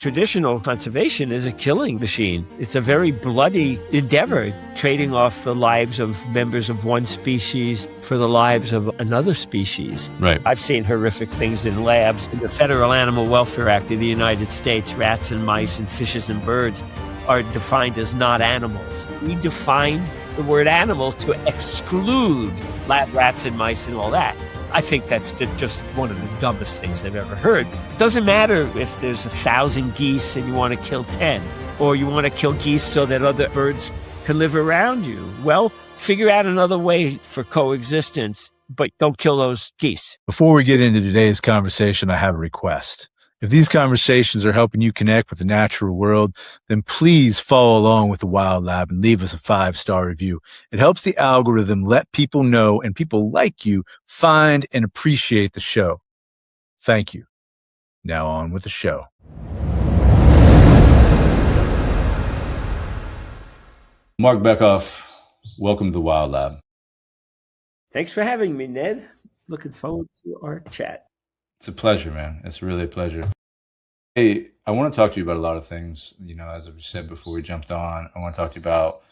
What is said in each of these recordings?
Traditional conservation is a killing machine. It's a very bloody endeavor, trading off the lives of members of one species for the lives of another species. Right. I've seen horrific things in labs. In the Federal Animal Welfare Act of the United States, rats and mice and fishes and birds are defined as not animals. We defined the word animal to exclude lab rats and mice and all that. I think that's just one of the dumbest things I've ever heard. Doesn't matter if there's 1,000 geese and you want to kill 10, or you want to kill geese so that other birds can live around you. Well, figure out another way for coexistence, but don't kill those geese. Before we get into today's conversation, I have a request. If these conversations are helping you connect with the natural world, then please follow along with the Wild Lab and leave us a 5-star review. It helps the algorithm let people know and people like you find and appreciate the show. Thank you. Now on with the show. Marc Bekoff, welcome to the Wild Lab. Thanks for having me, Ned. Looking forward to our chat. It's a pleasure, man. It's really a pleasure. Hey, I want to talk to you about a lot of things. You know, as I said before we jumped on, I want to talk to you about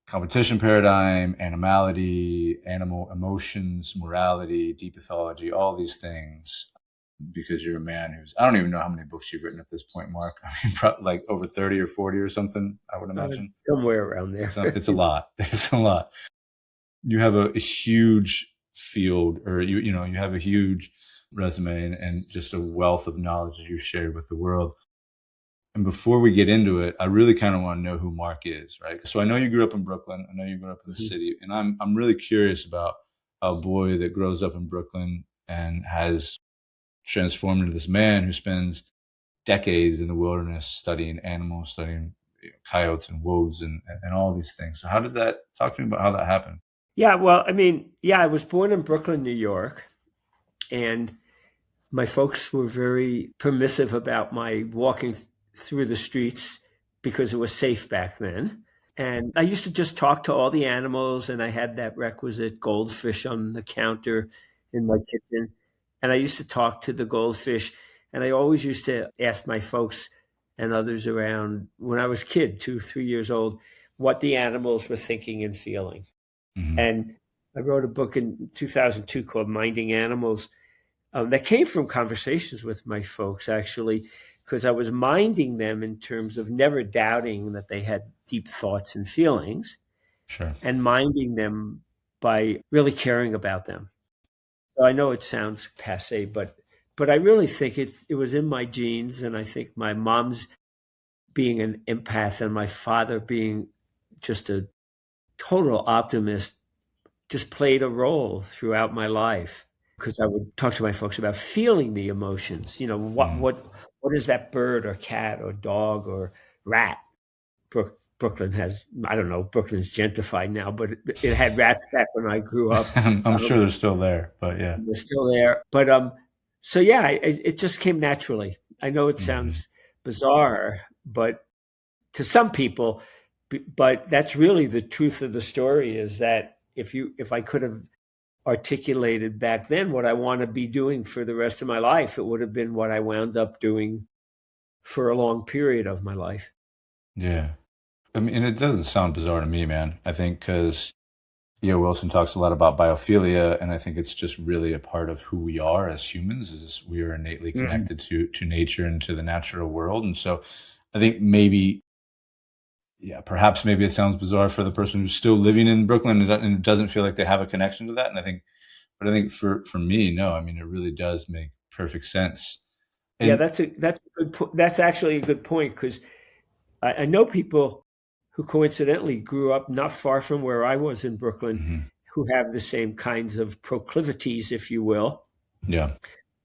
competition paradigm, animality, animal emotions, morality, deep ethology, all these things, because you're a man who's, I don't even know how many books you've written at this point, Marc. I mean, probably like over 30 or 40 or something, I would imagine. Somewhere around there. It's a lot. It's a lot. You have a huge field, or you have a huge resume and just a wealth of knowledge that you've shared with the world. And before we get into it, I really kind of want to know who Marc is, right? So I know you grew up in Brooklyn. I know you grew up in the city, and I'm really curious about how a boy that grows up in Brooklyn and has transformed into this man who spends decades in the wilderness studying animals, studying coyotes and wolves and all these things. So how did that, talk to me about how that happened? Yeah, well, I mean, I was born in Brooklyn, New York, and my folks were very permissive about my walking through the streets because it was safe back then. And I used to just talk to all the animals, and I had that requisite goldfish on the counter in my kitchen. And I used to talk to the goldfish, and I always used to ask my folks and others around when I was a kid, 2, 3 years old, what the animals were thinking and feeling. Mm-hmm. And I wrote a book in 2002 called Minding Animals that came from conversations with my folks, actually, because I was minding them in terms of never doubting that they had deep thoughts and feelings, sure, and minding them by really caring about them. So I know it sounds passé, but I really think it was in my genes, and I think my mom's being an empath and my father being just a total optimist just played a role throughout my life, because I would talk to my folks about feeling the emotions. You know, what is that bird or cat or dog or rat? Brooklyn has, I don't know, Brooklyn's gentrified now, but it had rats back when I grew up. I'm sure they're still there, but yeah. They're still there. But so yeah, it just came naturally. I know it sounds bizarre, but to some people, but that's really the truth of the story, is that if I could have articulated back then what I want to be doing for the rest of my life, it would have been what I wound up doing for a long period of my life. Yeah. I mean, and it doesn't sound bizarre to me, man. I think because Wilson talks a lot about biophilia, and I think it's just really a part of who we are as humans, is we are innately connected to nature and to the natural world. And so I think perhaps maybe it sounds bizarre for the person who's still living in Brooklyn and it doesn't feel like they have a connection to that. And I think for me, no, I mean, it really does make perfect sense. And yeah, that's a good that's actually a good point, because I know people who coincidentally grew up not far from where I was in Brooklyn, who have the same kinds of proclivities, if you will. Yeah.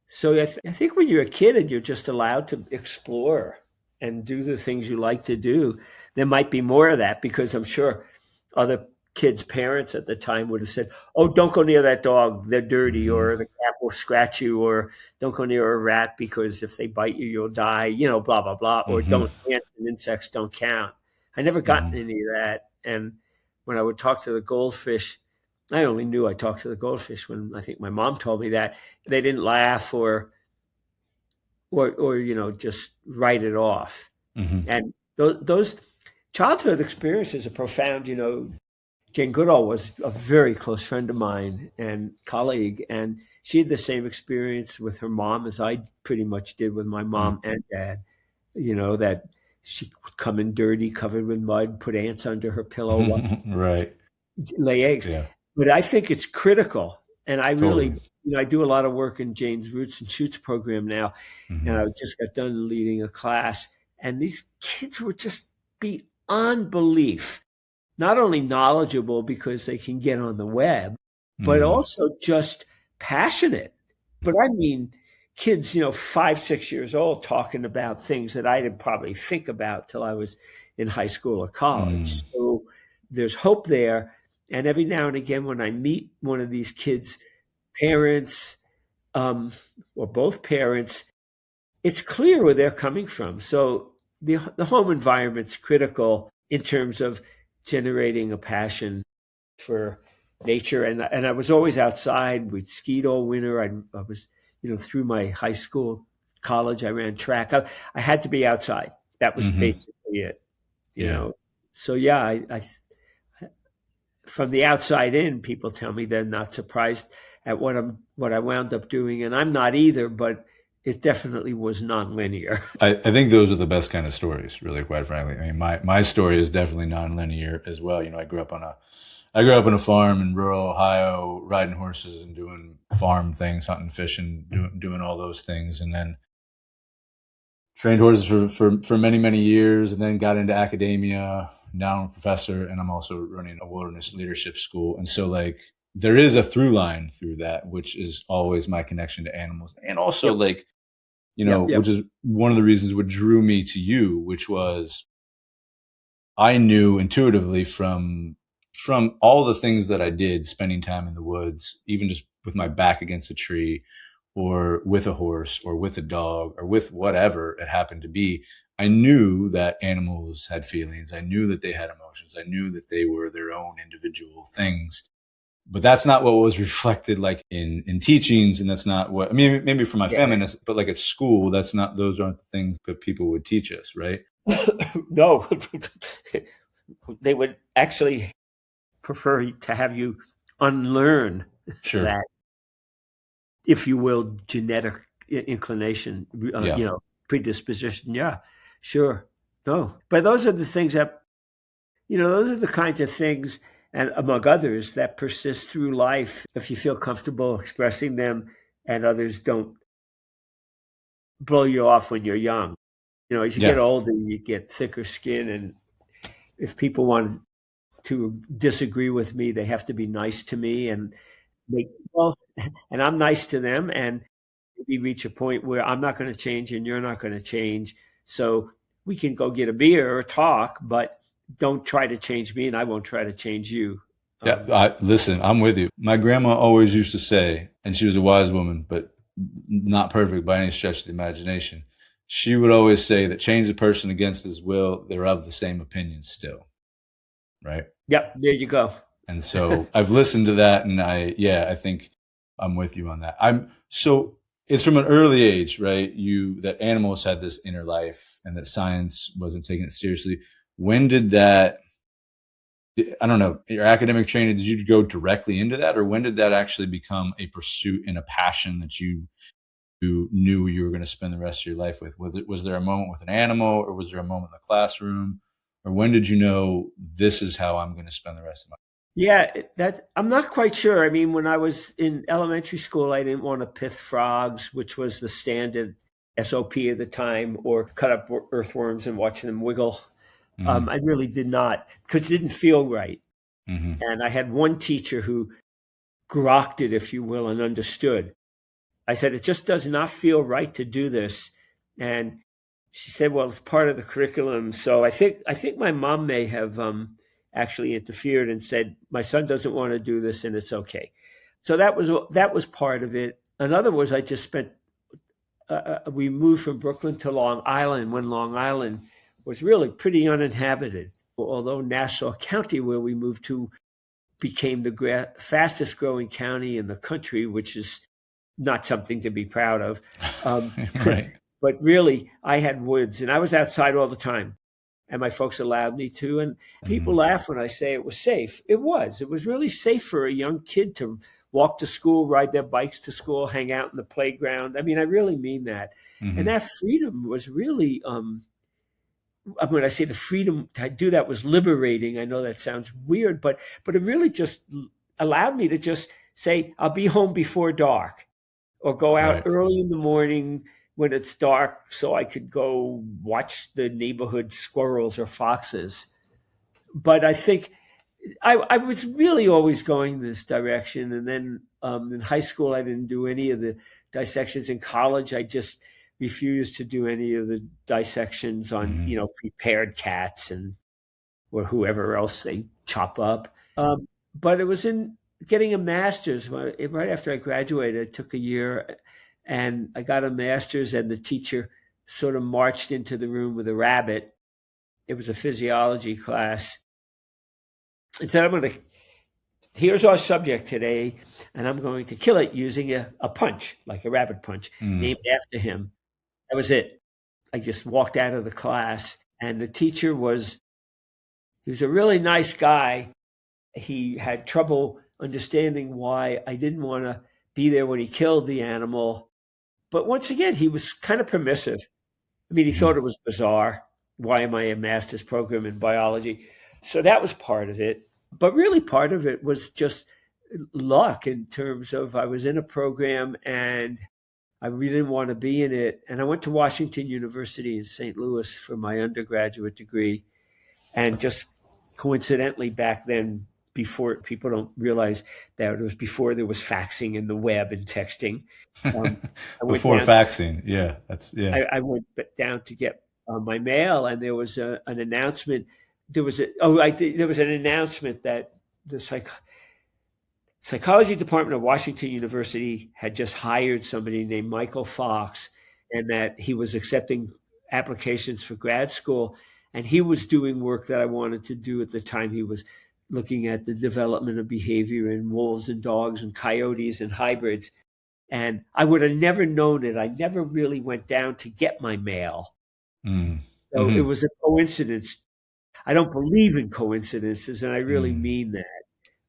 So I think when you're a kid and you're just allowed to explore and do the things you like to do, there might be more of that, because I'm sure other kids' parents at the time would have said, oh, don't go near that dog, they're dirty, or the cat will scratch you, or don't go near a rat because if they bite you, you'll die, blah, blah, blah, or don't ants and insects don't count. I never got any of that. And when I would talk to the goldfish, I only knew I talked to the goldfish when I think my mom told me that. They didn't laugh or or just write it off. Mm-hmm. And those childhood experiences are profound. Jane Goodall was a very close friend of mine and colleague, and she had the same experience with her mom as I pretty much did with my mom and dad. That she would come in dirty, covered with mud, put ants under her pillow, Right. lay eggs. Yeah. But I think it's critical, and I really, Totally. I do a lot of work in Jane's Roots and Shoots program now, and I just got done leading a class, and these kids were just beyond belief not only knowledgeable because they can get on the web, but also just passionate. But I mean, kids, 5, 6 years old talking about things that I didn't probably think about till I was in high school or college. So there's hope there. And every now and again, when I meet one of these kids' parents, or both parents, it's clear where they're coming from. So the home environment's critical in terms of generating a passion for nature. And I was always outside. We'd skied all winter. I was, through my high school, college, I ran track. I had to be outside. That was basically it, you know. So yeah, I from the outside in, people tell me they're not surprised at what I wound up doing, and I'm not either. But it definitely was nonlinear. I think those are the best kind of stories, really, quite frankly. I mean, my story is definitely nonlinear as well. I grew up on a farm in rural Ohio, riding horses and doing farm things, hunting, fishing, doing all those things, and then trained horses for many, many years, and then got into academia. Now I'm a professor, and I'm also running a wilderness leadership school. And so, there is a through line through that, which is always my connection to animals, and also which is one of the reasons what drew me to you, which was I knew intuitively from all the things that I did, spending time in the woods, even just with my back against a tree, or with a horse, or with a dog, or with whatever it happened to be. I knew that animals had feelings. I knew that they had emotions. I knew that they were their own individual things. But that's not what was reflected in teachings. And that's not what, I mean, maybe for my family, but at school, those aren't the things that people would teach us, right? No, they would actually prefer to have you unlearn that, if you will, genetic inclination, predisposition. Yeah, sure. No, but those are the things that, those are the kinds of things, and among others, that persist through life if you feel comfortable expressing them, and others don't blow you off when you're young. As you get older, you get thicker skin, and if people want to disagree with me, they have to be nice to me, and and I'm nice to them, and we reach a point where I'm not going to change and you're not going to change. So we can go get a beer or talk, but don't try to change me, and I won't try to change you. Listen, I'm with you. My grandma always used to say, and she was a wise woman, but not perfect by any stretch of the imagination. She would always say that change a person against his will, they're of the same opinion still. Right? Yep. There you go. And so I've listened to that, and I think I'm with you on that. So it's from an early age, right? That animals had this inner life, and that science wasn't taking it seriously. When did that, I don't know, your academic training, did you go directly into that, or when did that actually become a pursuit and a passion that you knew you were going to spend the rest of your life with? Was there a moment with an animal, or was there a moment in the classroom, or when did you know this is how I'm going to spend the rest of my life? Yeah, I'm not quite sure. I mean, when I was in elementary school, I didn't want to pith frogs, which was the standard SOP at the time, or cut up earthworms and watching them wiggle. I really did not, because it didn't feel right. And I had one teacher who grokked it, if you will, and understood. I said, it just does not feel right to do this. And she said, well, it's part of the curriculum. So I think my mom may have actually interfered and said, my son doesn't want to do this, and it's okay. So that was part of it. Another was I just spent, we moved from Brooklyn to Long Island when Long Island was really pretty uninhabited, although Nassau County, where we moved to, became the fastest growing county in the country, which is not something to be proud of. Right. But really, I had woods, and I was outside all the time, and my folks allowed me to. And people laugh when I say it was safe. It was. It was really safe for a young kid to walk to school, ride their bikes to school, hang out in the playground. I mean, I really mean that. And that freedom was really, when I say the freedom to do that was liberating, I know that sounds weird, but it really just allowed me to just say, I'll be home before dark, or go out Right. early in the morning when it's dark so I could go watch the neighborhood squirrels or foxes. But I think I was really always going this direction. And then in high school, I didn't do any of the dissections. In college, I just refused to do any of the dissections on, prepared cats and or whoever else they chop up. But it was in getting a master's. Right after I graduated, it took a year, and I got a master's, and the teacher sort of marched into the room with a rabbit. It was a physiology class. And said, here's our subject today, and I'm going to kill it using a punch, like a rabbit punch, named after him. That was it. I just walked out of the class, and the teacher he was a really nice guy. He had trouble understanding why I didn't want to be there when he killed the animal. But once again, he was kind of permissive. I mean, he thought it was bizarre. Why am I a master's program in biology? So that was part of it. But really part of it was just luck in terms of I was in a program and I really didn't want to be in it. And I went to Washington University in St. Louis for my undergraduate degree. And just coincidentally back then, before, people don't realize that it was before there was faxing and the web and texting. Before faxing. I went down to get my mail, and there was an announcement. There was an announcement that the psychology department of Washington University had just hired somebody named Michael Fox, and that he was accepting applications for grad school. And he was doing work that I wanted to do at the time. He was looking at the development of behavior in wolves and dogs and coyotes and hybrids. And I would have never known it. I never really went down to get my mail. So it was a coincidence. I don't believe in coincidences, and I really mean that.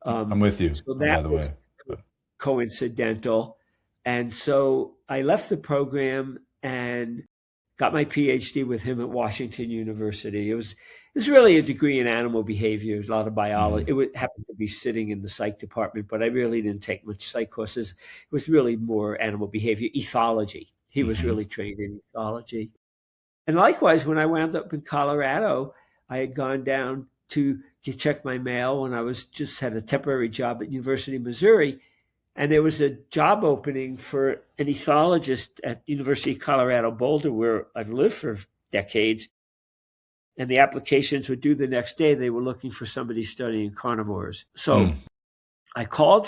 I'm with you, So by that the was way. coincidental. And so I left the program and got my PhD with him at Washington University. It was really a degree in animal behavior. There's a lot of biology. It happened to be sitting in the psych department, but I really didn't take much psych courses. It was really more animal behavior, ethology. He was really trained in ethology. And likewise, when I wound up in Colorado, I had gone down to check my mail when I had a temporary job at University of Missouri. And there was a job opening for an ethologist at University of Colorado Boulder, where I've lived for decades. And the applications were due the next day. They were looking for somebody studying carnivores. So I called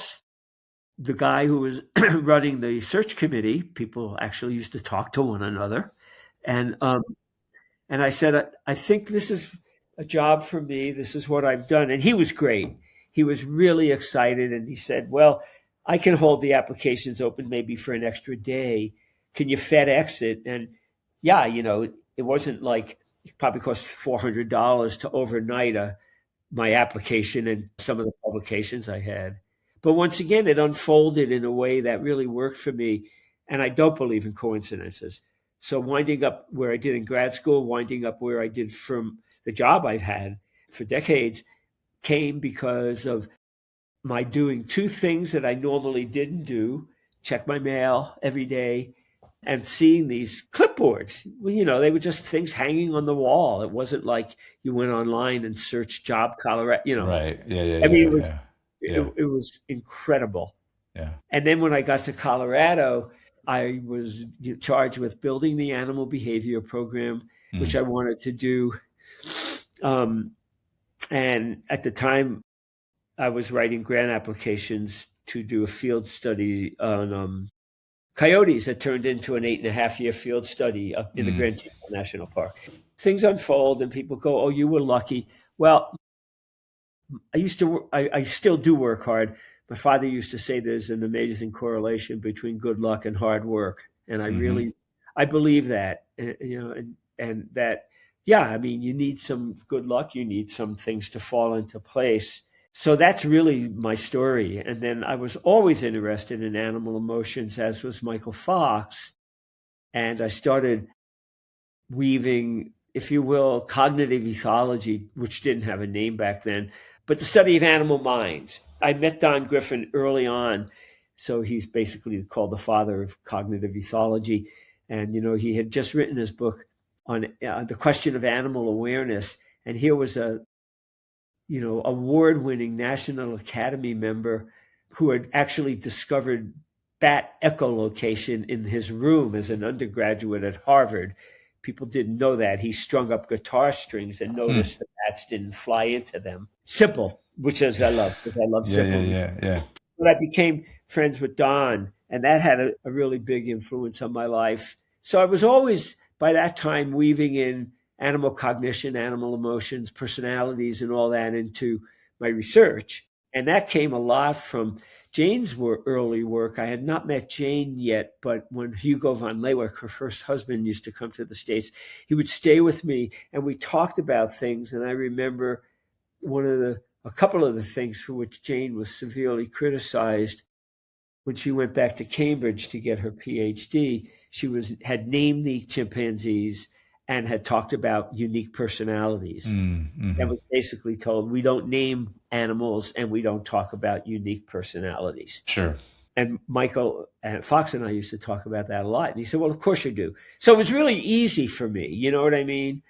the guy who was running the search committee. People actually used to talk to one another. And I said, I think this is a job for me. This is what I've done. And he was great. He was really excited. And he said, well, I can hold the applications open maybe for an extra day. Can you FedEx it? And yeah, it wasn't like it probably cost $400 to overnight my application and some of the publications I had. But once again, it unfolded in a way that really worked for me. And I don't believe in coincidences. So winding up where I did in grad school, winding up where I did from the job I've had for decades, came because of my doing two things that I normally didn't do: check my mail every day and seeing these clipboards. Well, they were just things hanging on the wall. It wasn't like you went online and searched job Colorado, Right. Yeah. I mean, it was incredible. Yeah. And then when I got to Colorado, I was charged with building the animal behavior program, which I wanted to do. And at the time, I was writing grant applications to do a field study on coyotes that turned into an 8.5-year field study up in the Grand Teton National Park. Things unfold and people go, oh, you were lucky. Well, I still do work hard. My father used to say there's an amazing correlation between good luck and hard work. And I I believe that, and that, yeah, I mean, you need some good luck. You need some things to fall into place. So that's really my story. And then I was always interested in animal emotions, as was Michael Fox. And I started weaving, if you will, cognitive ethology, which didn't have a name back then, but the study of animal minds. I met Don Griffin early on. So he's basically called the father of cognitive ethology. And, he had just written his book on the question of animal awareness. And here was a, award-winning National Academy member who had actually discovered bat echolocation in his room as an undergraduate at Harvard. People didn't know that. He strung up guitar strings and noticed the bats didn't fly into them. Simple, which is I love, because I love simple. Yeah. But I became friends with Don, and that had a really big influence on my life. So I was always, by that time, weaving in animal cognition, animal emotions, personalities, and all that into my research. And that came a lot from Jane's early work. I had not met Jane yet, but when Hugo von Leeuwenhoek, her first husband, used to come to the States, he would stay with me, and we talked about things. And I remember a couple of the things for which Jane was severely criticized when she went back to Cambridge to get her PhD. She had named the chimpanzees and had talked about unique personalities. Mm-hmm. And was basically told, we don't name animals and we don't talk about unique personalities. Sure. And Michael and Fox and I used to talk about that a lot. And he said, well, of course you do. So it was really easy for me. You know what I mean?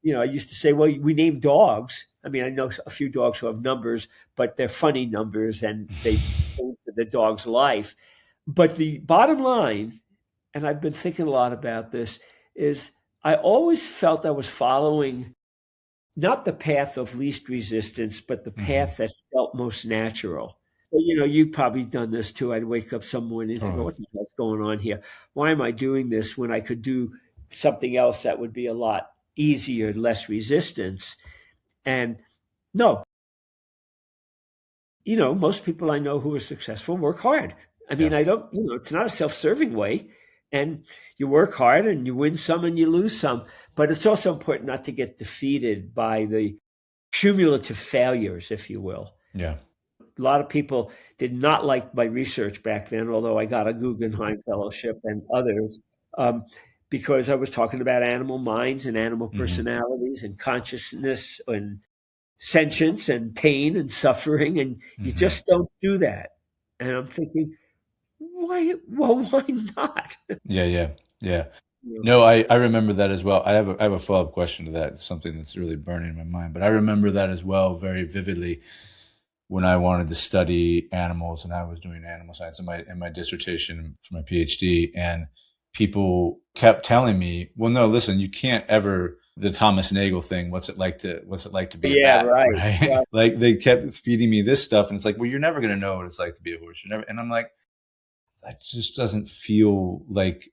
I used to say, well, we name dogs. I mean, I know a few dogs who have numbers, but they're funny numbers and they go into the dog's life. But the bottom line, and I've been thinking a lot about this, is I always felt I was following not the path of least resistance, but the path that felt most natural. So, you've probably done this too. I'd wake up some mornings and go, what the hell's going on here? Why am I doing this when I could do something else that would be a lot easier, less resistance? And no, most people I know who are successful work hard. I mean, I don't, it's not a self-serving way. And you work hard and you win some and you lose some. But it's also important not to get defeated by the cumulative failures, if you will. Yeah. A lot of people did not like my research back then, although I got a Guggenheim Fellowship and others, because I was talking about animal minds and animal personalities and consciousness and sentience and pain and suffering. And you just don't do that. And I'm thinking, why not? Yeah. No, I remember that as well. I have a follow-up question to that. It's something that's really burning in my mind. But I remember that as well very vividly when I wanted to study animals and I was doing animal science in my dissertation for my PhD. And people kept telling me, well, no, listen, you can't ever, the Thomas Nagel thing, what's it like to be a bat, right? Yeah. Like they kept feeding me this stuff. And it's like, well, you're never going to know what it's like to be a horse. And I'm like, that just doesn't feel like,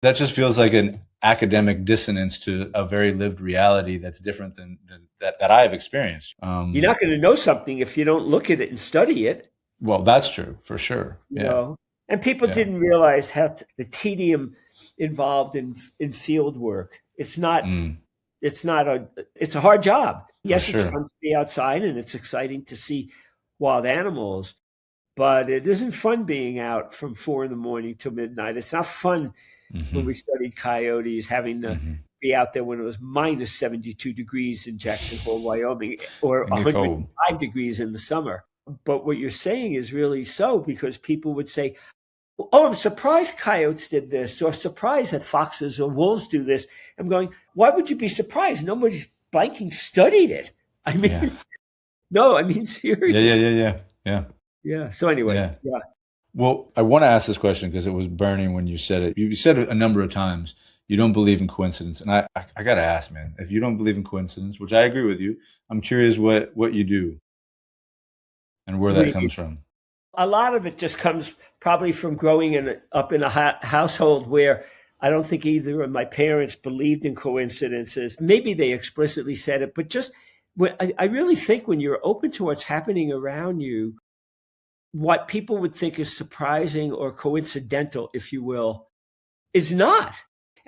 that just feels like an academic dissonance to a very lived reality that's different than that I have experienced. You're not going to know something if you don't look at it and study it. Well, that's true for sure. You know? And people didn't realize how the tedium involved in field work. It's not. It's a hard job. Yes, it's fun to be outside and it's exciting to see wild animals, but it isn't fun being out from 4 a.m. till midnight. It's not fun when we studied coyotes, having to be out there when it was minus 72 degrees in Jackson Hole, Wyoming, or 105 degrees in the summer. But what you're saying is really so, because people would say, oh, I'm surprised coyotes did this, or surprised that foxes or wolves do this. I'm going, why would you be surprised? Nobody's biking studied it. I mean, no, I mean, seriously. Yeah. So anyway, Well, I want to ask this question because it was burning when you said it. You said it a number of times. You don't believe in coincidence. And I got to ask, man, if you don't believe in coincidence, which I agree with you, I'm curious what you do and where that comes from. A lot of it just comes probably from growing up in a household where I don't think either of my parents believed in coincidences. Maybe they explicitly said it, but just I really think when you're open to what's happening around you, what people would think is surprising or coincidental, if you will, is not.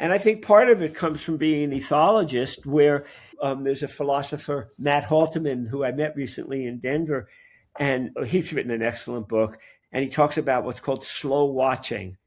And I think part of it comes from being an ethologist, where there's a philosopher, Matt Halterman, who I met recently in Denver, and he's written an excellent book. And he talks about what's called slow watching.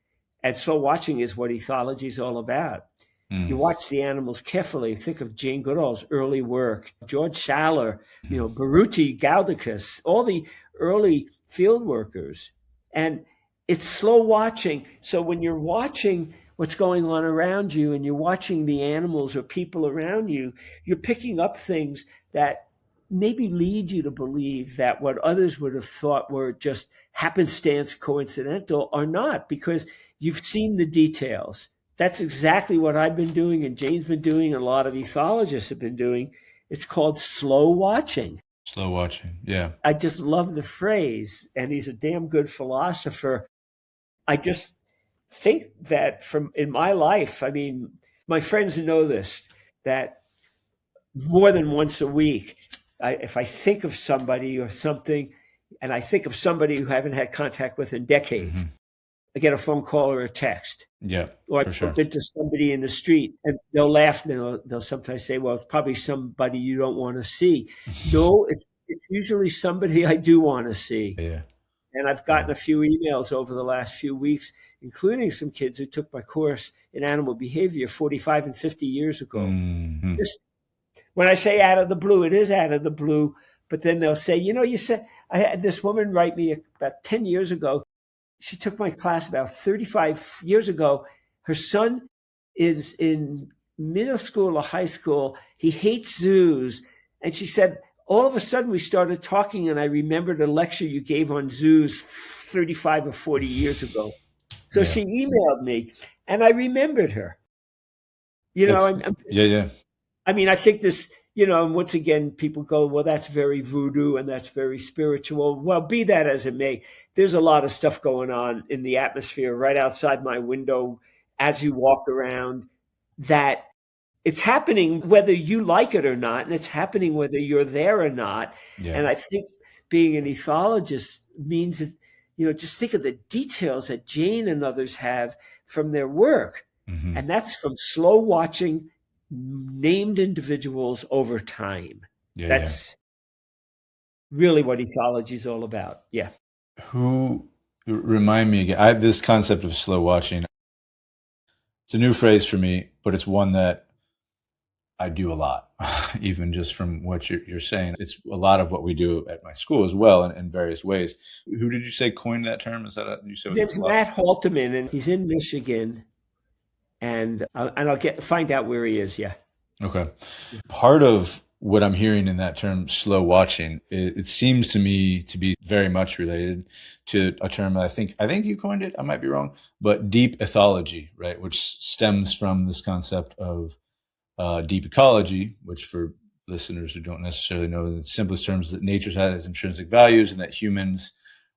And slow watching is what ethology is all about. You watch the animals carefully. Think of Jane Goodall's early work, George Schaller, Baruti, Gaudicus, all the early field workers. And it's slow watching. So when you're watching what's going on around you and you're watching the animals or people around you, you're picking up things that maybe lead you to believe that what others would have thought were just happenstance, coincidental, are not, because you've seen the details. That's exactly what I've been doing, and Jane's been doing, and a lot of ethologists have been doing. It's called slow watching. Slow watching, yeah. I just love the phrase, and he's a damn good philosopher. I just think that in my life, I mean, my friends know this, that more than once a week, if I think of somebody or something, and I think of somebody who I haven't had contact with in decades, I get a phone call or a text. Yeah, or I bump into somebody in the street, and they'll laugh. And they'll sometimes say, well, it's probably somebody you don't want to see. No, it's usually somebody I do want to see. Yeah. And I've gotten a few emails over the last few weeks, including some kids who took my course in animal behavior 45 and 50 years ago. Just, when I say out of the blue, it is out of the blue. But then they'll say, you said, I had this woman write me about 10 years ago. She took my class about 35 years ago. Her son is in middle school or high school. He hates zoos. And she said, all of a sudden we started talking, and I remembered a lecture you gave on zoos 35 or 40 years ago. So she emailed me, and I remembered her. I mean, I think this, and once again, people go, well, that's very voodoo and that's very spiritual. Well, be that as it may, there's a lot of stuff going on in the atmosphere right outside my window as you walk around, that it's happening whether you like it or not, and it's happening whether you're there or not. Yeah. And I think being an ethologist means that, just think of the details that Jane and others have from their work. And that's from slow watching named individuals over time. That's really what ethology is all about. Yeah. Who, remind me again, I have this concept of slow watching. It's a new phrase for me, but it's one that I do a lot, even just from what you're saying. It's a lot of what we do at my school as well, in various ways. Who did you say coined that term? Is that you said? His name's Matt Halterman, and he's in Michigan. And I'll find out where he is. Yeah. Okay. Part of what I'm hearing in that term, slow watching, it seems to me to be very much related to a term that I think you coined it. I might be wrong, but deep ethology, right? Which stems from this concept of deep ecology, which for listeners who don't necessarily know, in the simplest terms, that nature has intrinsic values and that humans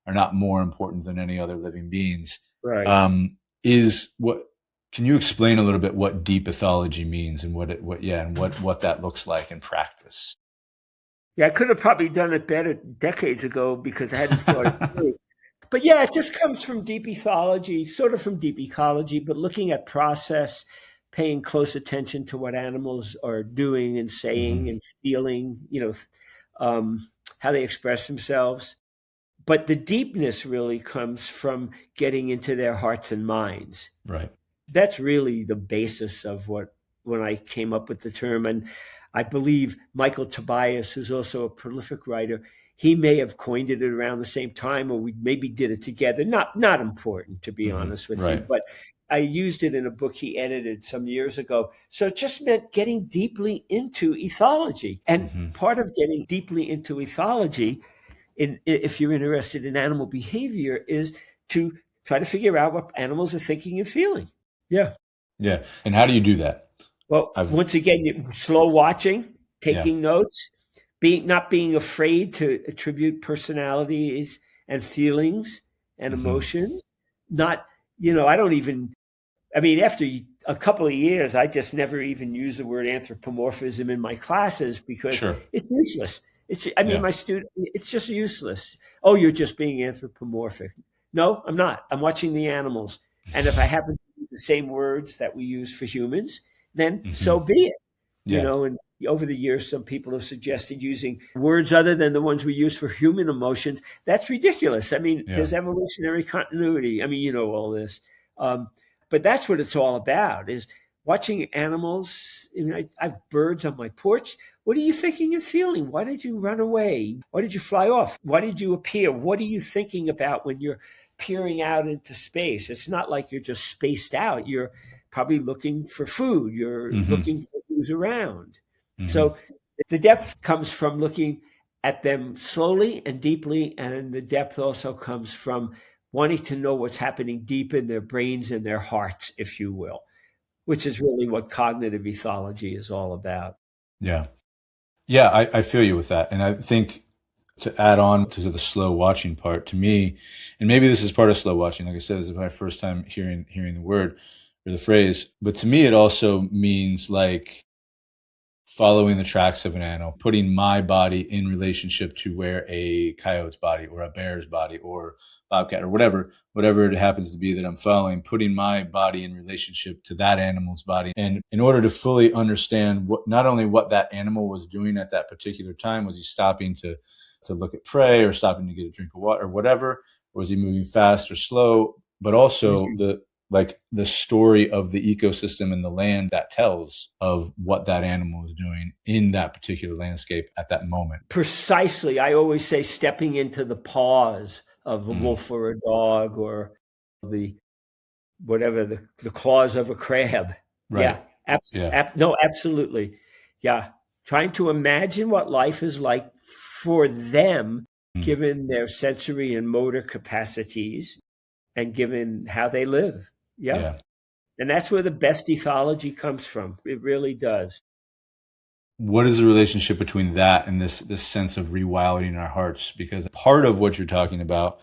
are not more important than any other living beings. Right. Can you explain a little bit what deep ethology means and what that looks like in practice? Yeah, I could have probably done it better decades ago because I hadn't thought it through. But yeah, it just comes from deep ethology, sort of from deep ecology, but looking at process, paying close attention to what animals are doing and saying and feeling, how they express themselves. But the deepness really comes from getting into their hearts and minds. Right. That's really the basis of when I came up with the term. And I believe Michael Tobias, who's also a prolific writer, he may have coined it around the same time, or we maybe did it together. Not important, to be honest with you, but I used it in a book he edited some years ago. So it just meant getting deeply into ethology. And part of getting deeply into ethology, if you're interested in animal behavior, is to try to figure out what animals are thinking and feeling. Yeah. Yeah. And how do you do that? Well, once again, slow watching, taking notes, not being afraid to attribute personalities and feelings and emotions. After a couple of years, I just never even use the word anthropomorphism in my classes because it's useless. My student, it's just useless. Oh, you're just being anthropomorphic. No, I'm not. I'm watching the animals. And if I happen to use a the same words that we use for humans, then so be it. Yeah. And over the years, some people have suggested using words other than the ones we use for human emotions. That's ridiculous. I mean, there's evolutionary continuity. I mean, all this. But that's what it's all about, is watching animals. I have birds on my porch. What are you thinking and feeling? Why did you run away? Why did you fly off? Why did you appear? What are you thinking about when you're peering out into space? It's not like you're just spaced out. You're probably looking for food. You're looking for who's around. So the depth comes from looking at them slowly and deeply, and the depth also comes from wanting to know what's happening deep in their brains and their hearts, if you will, which is really what cognitive ethology is all about. Yeah. Yeah, I feel you with that. And I think, to add on to the slow watching part, to me, and maybe this is part of slow watching, like I said, this is my first time hearing the word or the phrase, but to me it also means like following the tracks of an animal, putting my body in relationship to where a coyote's body or a bear's body or bobcat or whatever it happens to be that I'm following, putting my body in relationship to that animal's body. And in order to fully understand not only what that animal was doing at that particular time, was he stopping to look at prey or stopping to get a drink of water or whatever, or was he moving fast or slow, but also the story of the ecosystem and the land that tells of what that animal is doing in that particular landscape at that moment. Precisely. I always say stepping into the paws of a wolf or a dog, or the claws of a crab. Right. Yeah. No, absolutely. Yeah. Trying to imagine what life is like for them, given their sensory and motor capacities and given how they live. Yeah. And that's where the best ethology comes from. It really does. What is the relationship between that and this sense of rewilding our hearts? Because part of what you're talking about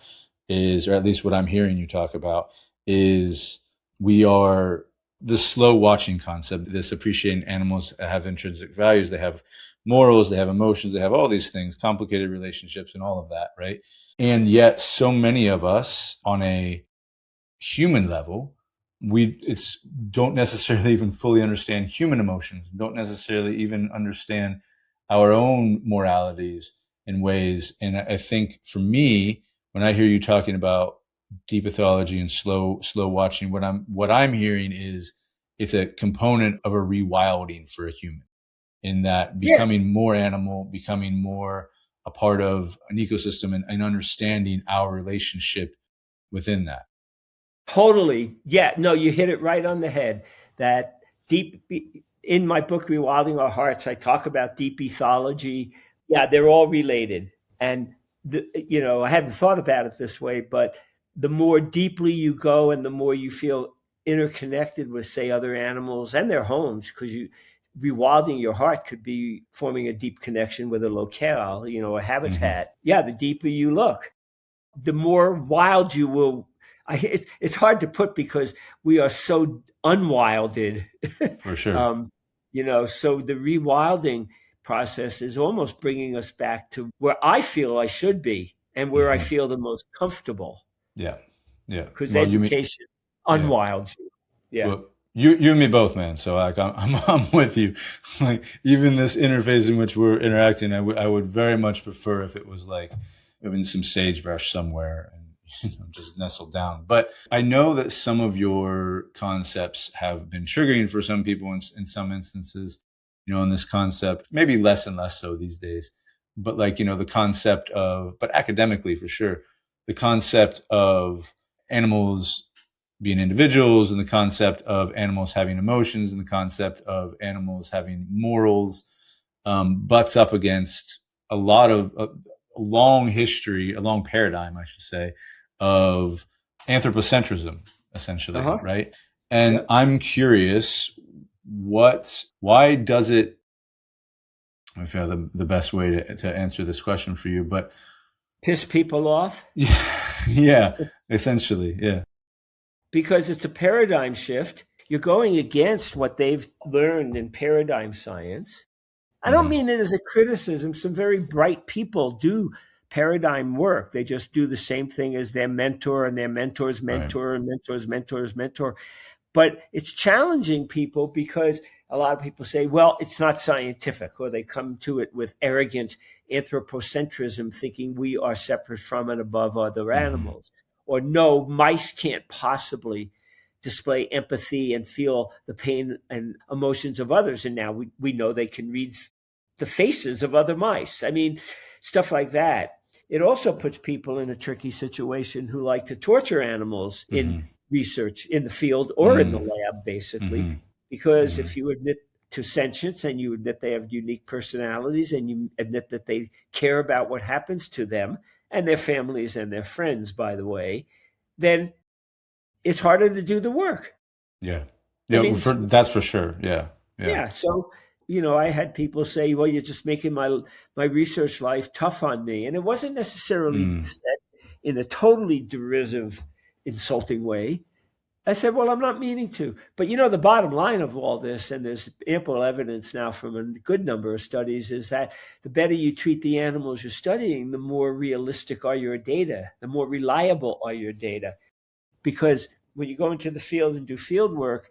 is, or at least what I'm hearing you talk about, is we are the slow watching concept, this appreciating animals have intrinsic values, they have morals, they have emotions, they have all these things, complicated relationships and all of that, right? And yet so many of us on a human level, we don't necessarily even fully understand human emotions, don't necessarily even understand our own moralities in ways. And I think for me, when I hear you talking about deep ethology and slow watching, what I'm hearing is it's a component of a rewilding for a human, in that becoming more animal, becoming more a part of an ecosystem, and understanding our relationship within that. Totally. Yeah. No, you hit it right on the head. That deep, in my book, Rewilding Our Hearts, I talk about deep ethology. Yeah, they're all related. And, I hadn't thought about it this way, but the more deeply you go and the more you feel interconnected with, say, other animals and their homes, because rewilding your heart could be forming a deep connection with a locale, a habitat. Yeah, the deeper you look, the more wild you will. It's hard to put because we are so unwilded. For sure. So the rewilding process is almost bringing us back to where I feel I should be and where I feel the most comfortable. Yeah. Because education unwilds you. Yeah. Well, you and me both, man. So like I'm with you. Like even this interface in which we're interacting, I would very much prefer if it was like having some sagebrush somewhere and just nestled down. But I know that some of your concepts have been triggering for some people in some instances, in this concept, maybe less and less so these days. But like, the concept of, but academically for sure, the concept of animals being individuals, and the concept of animals having emotions, and the concept of animals having morals, butts up against a long history, a long paradigm, I should say, of anthropocentrism, essentially, right? And I'm curious, why does it, I feel the best way to answer this question for you, but piss people off? Yeah, essentially, yeah. Because it's a paradigm shift. You're going against what they've learned in paradigm science. I don't mean it as a criticism. Some very bright people do paradigm work. They just do the same thing as their mentor and their mentor's mentor and mentor's mentor's mentor. But it's challenging people because a lot of people say, well, it's not scientific, or they come to it with arrogant anthropocentrism, thinking we are separate from and above other animals. Or no, mice can't possibly display empathy and feel the pain and emotions of others. And now we know they can read the faces of other mice. I mean, stuff like that. It also puts people in a tricky situation who like to torture animals in research in the field or in the lab, basically, because if you admit to sentience and you admit they have unique personalities and you admit that they care about what happens to them and their families and their friends, by the way, then it's harder to do the work. Yeah. Yeah. I mean, that's for sure. Yeah. Yeah. So, I had people say, well, you're just making my research life tough on me. And it wasn't necessarily said in a totally derisive, insulting way. I said, well, I'm not meaning to. But, the bottom line of all this, and there's ample evidence now from a good number of studies, is that the better you treat the animals you're studying, the more realistic are your data, the more reliable are your data. Because when you go into the field and do field work,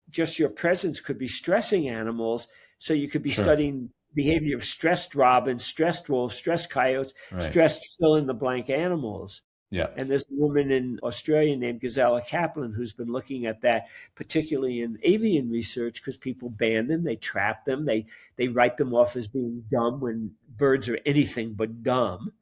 just your presence could be stressing animals. So you could be studying behavior of stressed robins, stressed wolves, stressed coyotes, stressed fill-in-the-blank animals. Yeah. And there's a woman in Australia named Gisela Kaplan who's been looking at that, particularly in avian research, because people ban them, they trap them, they write them off as being dumb when birds are anything but dumb.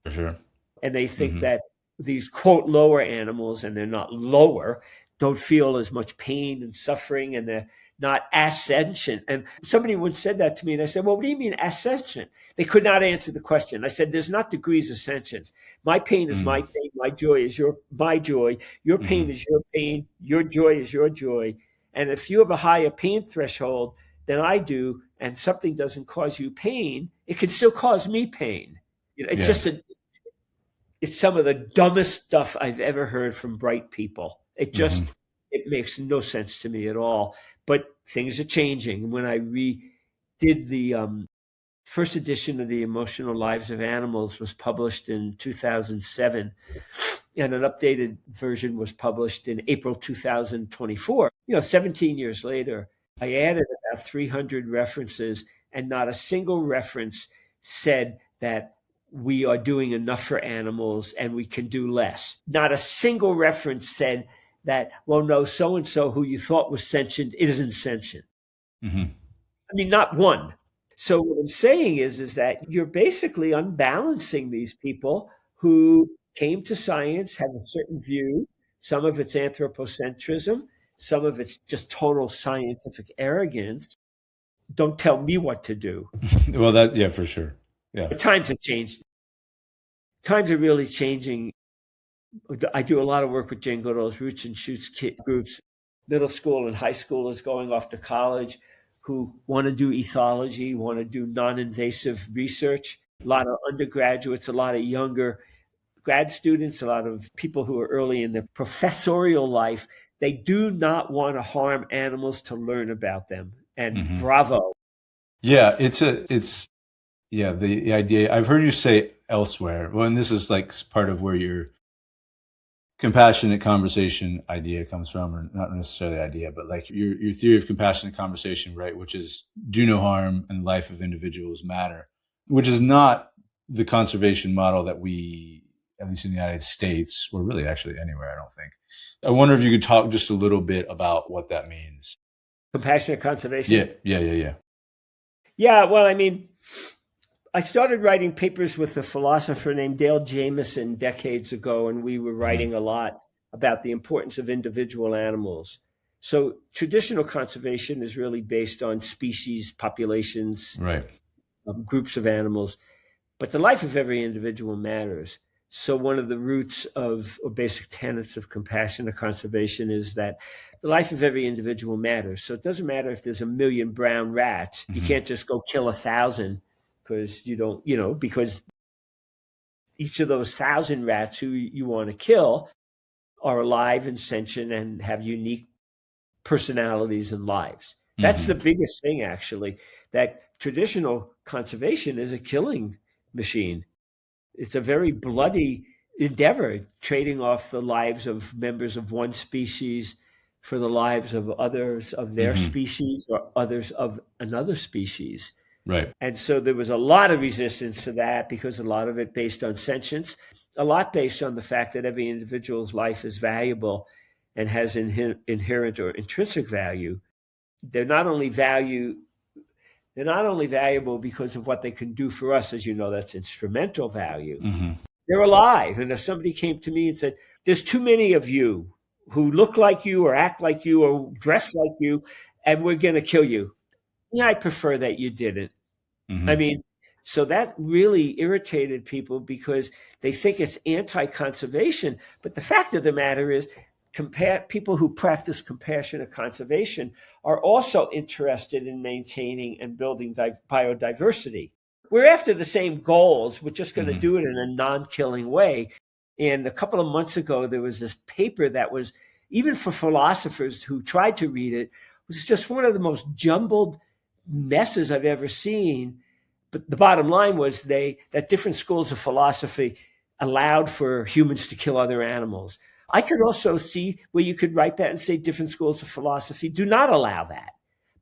For sure. And they think that these, quote, lower animals, and they're not lower, don't feel as much pain and suffering, and they're not ascension. And somebody once said that to me, and I said, well, what do you mean ascension? They could not answer the question. I said, there's not degrees of sentience. My pain is my pain. My joy is my joy. Your pain is your pain. Your joy is your joy. And if you have a higher pain threshold than I do, and something doesn't cause you pain, it can still cause me pain. It's just it's some of the dumbest stuff I've ever heard from bright people. It just, it makes no sense to me at all. But things are changing. When I redid the first edition of The Emotional Lives of Animals was published in 2007, and an updated version was published in April 2024. 17 years later, I added about 300 references, and not a single reference said that we are doing enough for animals and we can do less. Not a single reference said that, well, no, so-and-so who you thought was sentient isn't sentient. I mean, not one. So what I'm saying is that you're basically unbalancing these people who came to science, have a certain view. Some of it's anthropocentrism. Some of it's just total scientific arrogance. Don't tell me what to do. Well, for sure. Yeah. But times have changed. Times are really changing. I do a lot of work with Jane Goodall's Roots and Shoots groups, middle school and high schoolers going off to college who want to do ethology, want to do non-invasive research. A lot of undergraduates, a lot of younger grad students, a lot of people who are early in their professorial life. They do not want to harm animals to learn about them. And bravo. Yeah, the idea, I've heard you say elsewhere, well, and this is like part of where your compassionate conversation idea comes from, or not necessarily idea, but like your theory of compassionate conversation, right? Which is do no harm and the life of individuals matter, which is not the conservation model that we, at least in the United States, or really actually anywhere, I don't think. I wonder if you could talk just a little bit about what that means. Compassionate conservation? Yeah. Yeah, well, I mean, I started writing papers with a philosopher named Dale Jamieson decades ago, and we were writing a lot about the importance of individual animals. So traditional conservation is really based on species, populations, groups of animals, but the life of every individual matters. So one of the roots of, or basic tenets of compassionate conservation is that the life of every individual matters. So it doesn't matter if there's 1 million brown rats. You can't just go kill 1,000 because you don't, because each of those 1,000 rats who you want to kill are alive and sentient and have unique personalities and lives. That's the biggest thing, actually, that traditional conservation is a killing machine. It's a very bloody endeavor, trading off the lives of members of one species for the lives of others of their Hmm. species or others of another species. Right. And so there was a lot of resistance to that because a lot of it based on sentience, a lot based on the fact that every individual's life is valuable and has inherent or intrinsic value. They're not only value they're not only valuable because of what they can do for us, as you know, that's instrumental value. Hmm. They're alive. And if somebody came to me and said, there's too many of you who look like you or act like you or dress like you, and we're going to kill you. Yeah, I prefer that you didn't. I Hmm. mean, so that really irritated people because they think it's anti-conservation. But the fact of the matter is, people who practice compassionate conservation are also interested in maintaining and building biodiversity. We're after the same goals. We're just going to Hmm. do it in a non-killing way. And a couple of months ago, there was this paper that was, even for philosophers who tried to read it, was just one of the most jumbled messes I've ever seen. But the bottom line was that different schools of philosophy allowed for humans to kill other animals. I could also see where you could write that and say different schools of philosophy do not allow that.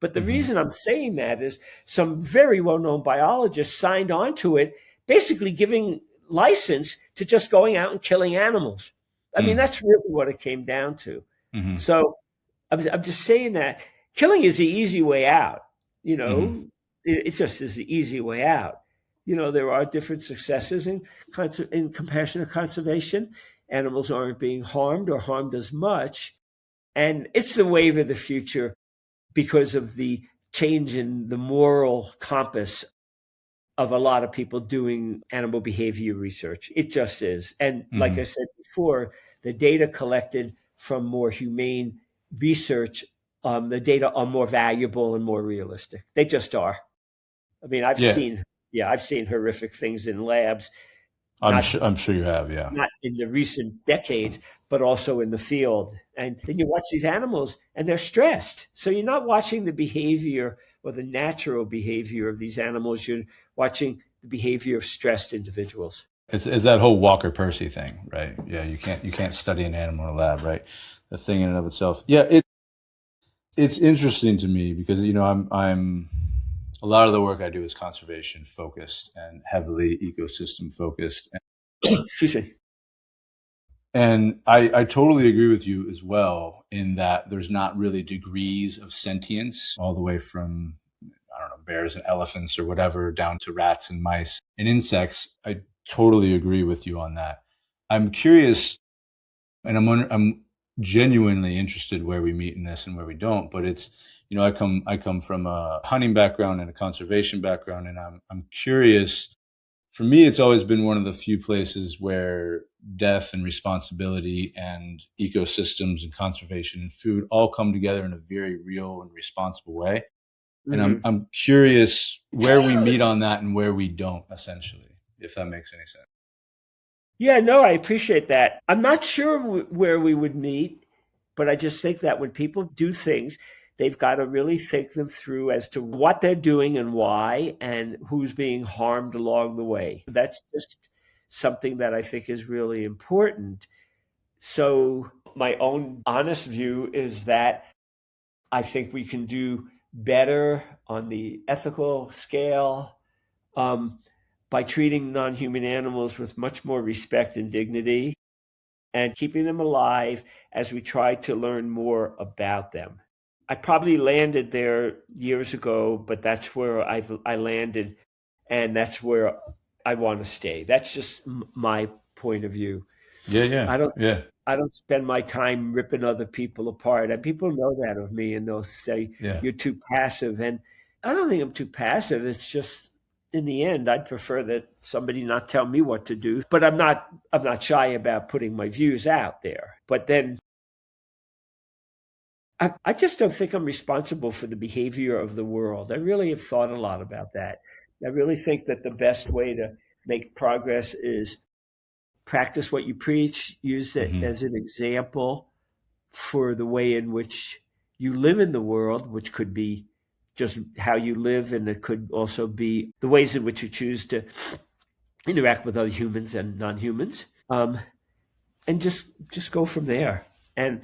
But the Hmm. reason I'm saying that is some very well-known biologists signed on to it, basically giving license to just going out and killing animals. I mean, that's really what it came down to. Hmm. So I'm just saying that killing is the easy way out. You Hmm. know, it just is the easy way out. You know, there are different successes in compassionate conservation. Animals aren't being harmed or harmed as much. And it's the wave of the future because of the change in the moral compass of a lot of people doing animal behavior research. It just is. And like I Hmm. said before, the data collected from more humane research, the data are more valuable and more realistic. They just are. I mean, Yeah, I've seen horrific things in labs, I'm not sure. I'm sure you have. Yeah. not in the recent decades, but also in the field. And then you watch these animals and they're stressed. So you're not watching the behavior or the natural behavior of these animals. You're watching the behavior of stressed individuals. It's that whole Walker Percy thing, right? Yeah, you can't study an animal in a lab, right? The thing in and of itself. Yeah, it's interesting to me because I'm a lot of the work I do is conservation focused and heavily ecosystem focused. Excuse me. And I totally agree with you as well in that there's not really degrees of sentience all the way from, I don't know, bears and elephants or whatever down to rats and mice and insects. I totally agree with you on that. I'm curious, and I'm genuinely interested where we meet in this and where we don't. But it's, I come from a hunting background and a conservation background, and I'm curious. For me, it's always been one of the few places where death and responsibility and ecosystems and conservation and food all come together in a very real and responsible way. And I'm Mhm. I'm curious where we meet on that and where we don't, essentially, if that makes any sense. Yeah, no, I appreciate that. I'm not sure where we would meet, but I just think that when people do things, they've got to really think them through as to what they're doing and why and who's being harmed along the way. That's just something that I think is really important. So, my own honest view is that I think we can do better on the ethical scale um, by treating non human animals with much more respect and dignity and keeping them alive as we try to learn more about them. I probably landed there years ago, but that's where I landed, and that's where I want to stay. That's just my point of view. Yeah, yeah, I don't yeah, I don't spend my time ripping other people apart. And people know that of me and they'll say yeah. you're too passive. And I don't think I'm too passive. It's just in the end I'd prefer that somebody not tell me what to do. But I'm not shy about putting my views out there. But then I just don't think I'm responsible for the behavior of the world. I really have thought a lot about that. I really think that the best way to make progress is practice what you preach, use it Hmm. as an example for the way in which you live in the world, which could be just how you live, and it could also be the ways in which you choose to interact with other humans and non-humans, and just go from there. And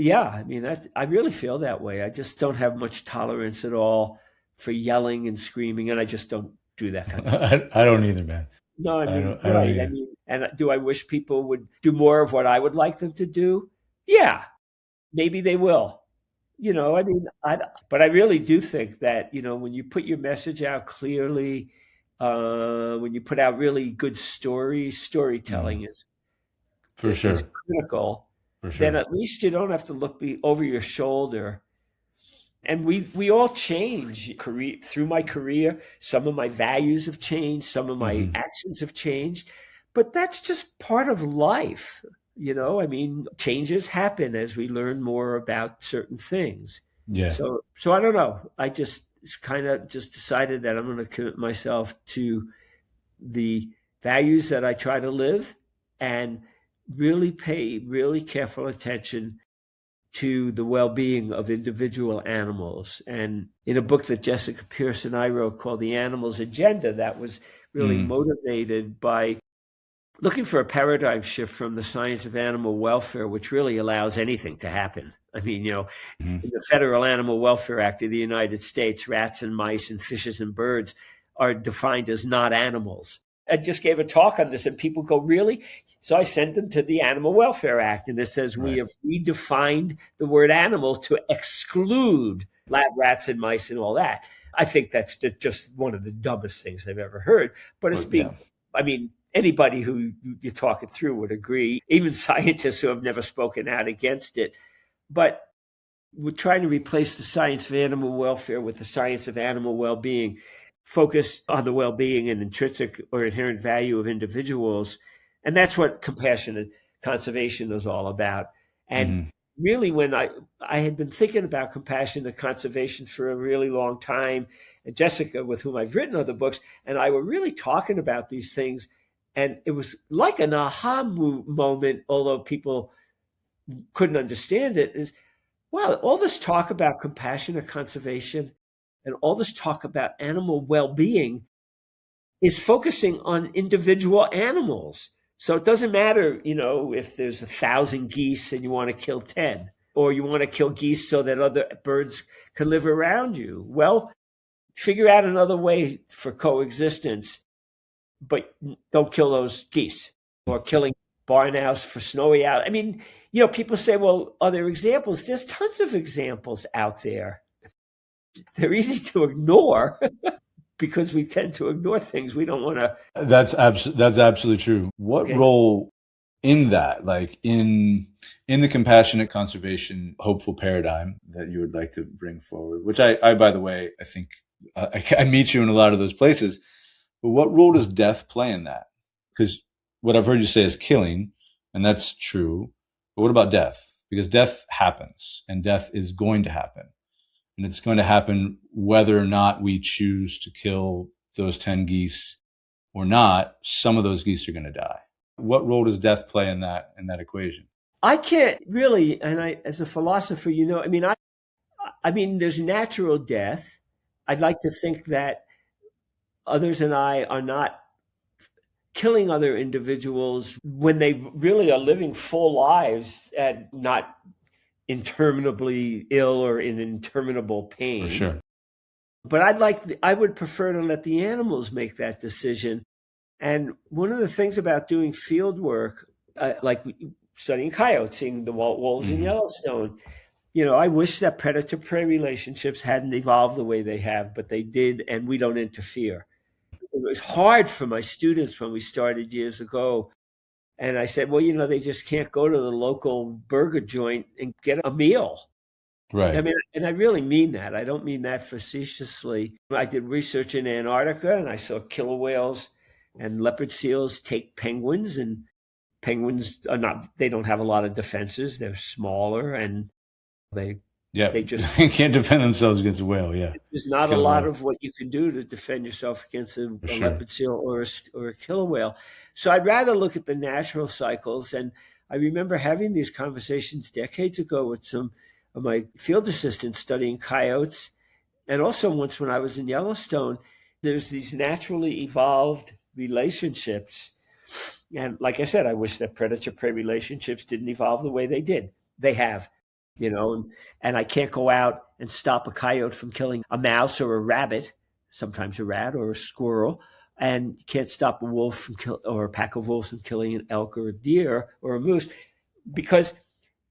Yeah, I mean, I really feel that way. I just don't have much tolerance at all for yelling and screaming, and I just don't do that kind of thing. I don't either, man. No, I mean, I don't right. I either. mean, and do I wish people would do more of what I would like them to do? Yeah, maybe they will. I mean, but I really do think that, when you put your message out clearly, when you put out really good stories, storytelling Mhm. is For is sure. critical. For Then sure. at least you don't have to look over your shoulder. And we all change through my career. Some of my values have changed, some of my Hmm. actions have changed, but that's just part of life. I mean, changes happen as we learn more about certain things. Yeah. So I don't know. I just kind of just decided that I'm going to commit myself to the values that I try to live and really pay really careful attention to the well-being of individual animals. And in a book that Jessica Pierce and I wrote called The Animal's Agenda, that was really Mm. motivated by looking for a paradigm shift from the science of animal welfare, which really allows anything to happen. I mean, Hmm. in the Federal Animal Welfare Act of the United States, rats and mice and fishes and birds are defined as not animals. I just gave a talk on this, and people go, "Really?" So I sent them to the Animal Welfare Act, and it says we Right. have redefined the word animal to exclude lab rats and mice and all that. I think that's just one of the dumbest things I've ever heard. But it's Well, yeah. being, I mean, anybody who you talk it through would agree, even scientists who have never spoken out against it. But we're trying to replace the science of animal welfare with the science of animal well-being, focus on the well-being and intrinsic or inherent value of individuals. And that's what compassionate conservation is all about. And Hmm. really, when I had been thinking about compassionate conservation for a really long time, and Jessica, with whom I've written other books, and I were really talking about these things. And it was like an aha moment, although people couldn't understand it, is wow, all this talk about compassionate conservation and all this talk about animal well-being is focusing on individual animals. So it doesn't matter, if there's 1,000 geese and you want to kill 10, or you want to kill geese so that other birds can live around you. Well, figure out another way for coexistence, but don't kill those geese, or killing barn owls for snowy owl. I mean, people say, well, are there examples? There's tons of examples out there. They're easy to ignore because we tend to ignore things we don't want to. That's absolutely true. What Okay. role in that, like in the compassionate conservation hopeful paradigm that you would like to bring forward? Which I by the way, I think I meet you in a lot of those places. But what role does death play in that? Because what I've heard you say is killing, and that's true. But what about death? Because death happens, and death is going to happen. And it's going to happen whether or not we choose to kill those 10 geese or not. Some of those geese are going to die. What role does death play in that equation? I can't really, and as a philosopher, I mean, I mean, there's natural death. I'd like to think that others and I are not killing other individuals when they really are living full lives and not interminably ill or in interminable For pain. sure. But I would prefer to let the animals make that decision. And one of the things about doing field work, like studying coyotes, seeing the wolves in Hmm. Yellowstone, I wish that predator-prey relationships hadn't evolved the way they have, but they did, and we don't interfere. It was hard for my students when we started years ago. And I said, well, they just can't go to the local burger joint and get a meal. I Right. mean, and I really mean that. I don't mean that facetiously. I did research in Antarctica and I saw killer whales and leopard seals take penguins, and penguins they don't have a lot of defenses. They're smaller and they, Yeah. they just, They can't defend themselves against a whale. Yeah. there's not a Killer lot whale. of what you can do to defend yourself against For a sure. leopard seal or a killer whale. So I'd rather look at the natural cycles. And I remember having these conversations decades ago with some of my field assistants studying coyotes. And also once when I was in Yellowstone, there's these naturally evolved relationships. And like I said, I wish that predator-prey relationships didn't evolve the way they did. They have. and I can't go out and stop a coyote from killing a mouse or a rabbit, sometimes a rat or a squirrel, and you can't stop a wolf or a pack of wolves from killing an elk or a deer or a moose, because